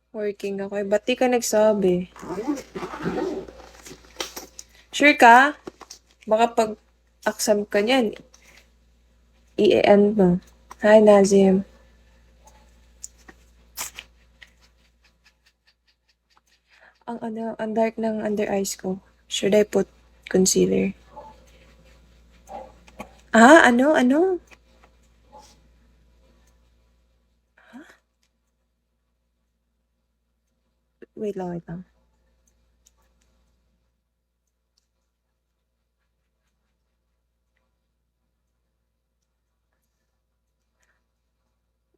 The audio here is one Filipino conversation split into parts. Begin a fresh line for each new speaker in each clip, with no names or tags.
Working ako eh. Ba't di ka nagsabi? Sure ka? Baka pag aksam ka niyan, i-end mo. Hi, Nazim. Ang dark ng under eyes ko. Should I put concealer? Ano? Wait lang.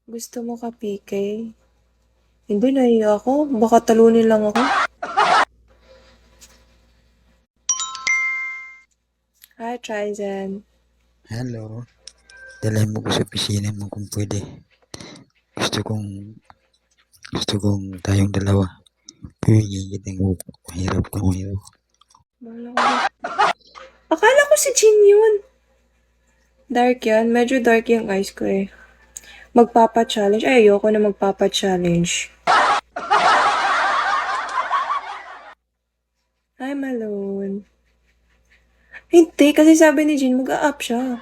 Gusto mo ka, PK? Hindi, nahiya ako. Baka talunin lang ako. Hi, Trizen.
Hello. Dalhin mo ko sa opisina mo kung pwede. Gusto kong tayong dalawa. Pwede kitang mahirap.
Bahala ko. Akala ko si Jin yun. Dark yan. Medyo dark yung eyes ko eh. Magpapa-challenge. Ay, ayoko na magpapa-challenge. Hi, Malone. Hindi, kasi sabi ni Jin, mag-a-up siya.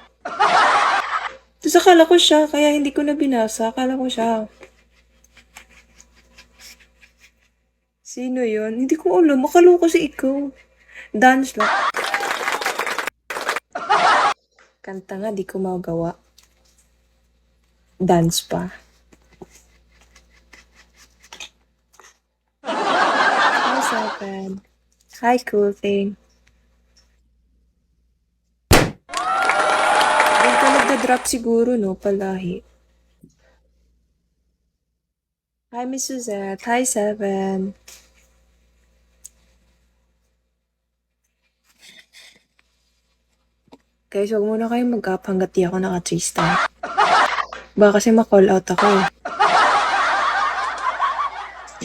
Tapos akala ko siya, kaya hindi ko na binasa. Akala ko siya. Sino yun? Hindi ko alam. Akala ko kasi ikaw. Dance lang. Kanta nga, di ko magawa. Dance pa. Hi, Seven. Hi, cool thing. Doon ka nagda-drop siguro, no? Palahi. Hi, Miss Suzette. Hi, Seven. Guys, huwag muna kayong mag-up hanggat di ako naka-3 star. Baka kasi ma-call out ako eh.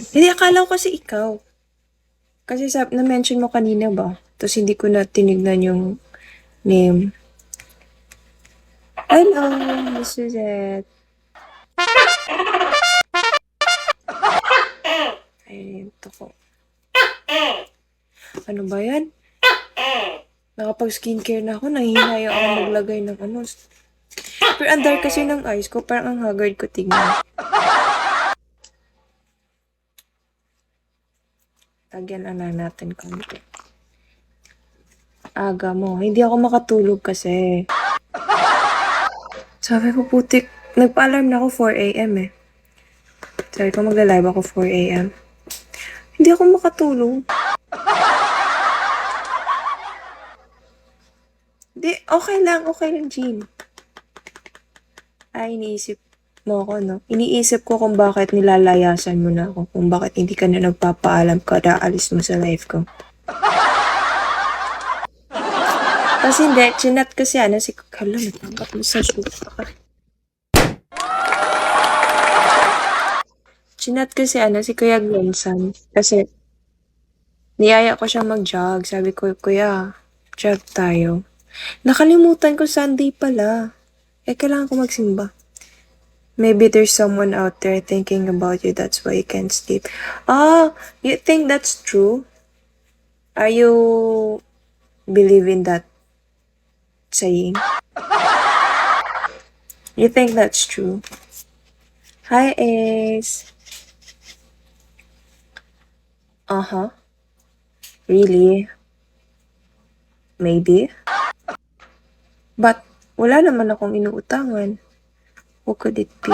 Hindi, akala ko kasi ikaw. Kasi na-mention mo kanina ba? Tapos hindi ko na tinignan yung name. Hello, Miss Suzette. Ayun, ito ko. Ano ba yan? Nakapag-skincare na ako, nahihinaya ako maglagay ng ano. Pero ang dark kasi ng eyes ko, parang ang haggard ko tingnan. Tagyan na natin konti. Aga mo. Hindi ako makatulog kasi. Sabi ko, putik. Nagpa-alarm na ako 4 a.m. eh. Sabi ko, magla-live ako 4 a.m. Hindi ako makatulog. Hindi, okay lang, Jean. Ay, iniisip mo ako, no? Iniisip ko kung bakit nilalayasan mo na ako. Kung bakit hindi ka na nagpapaalam kada alis mo sa life ko. Kasi hindi, chinat kasi ano si Kala, natangkap mo sa shoot. Chinat kasi ano si Kuya Glenson. Kasi niyaya ko siyang mag-jog. Sabi ko, Kuya, jog tayo. Nakalimutan ko Sunday pala. Kailangan ko magsimba. Maybe there's someone out there thinking about you. That's why you can't sleep. You think that's true? Are you believe in that saying? You think that's true? Hi, Ace. Uh-huh. Really? Maybe? But, wala naman akong inuutangan. Who could it be?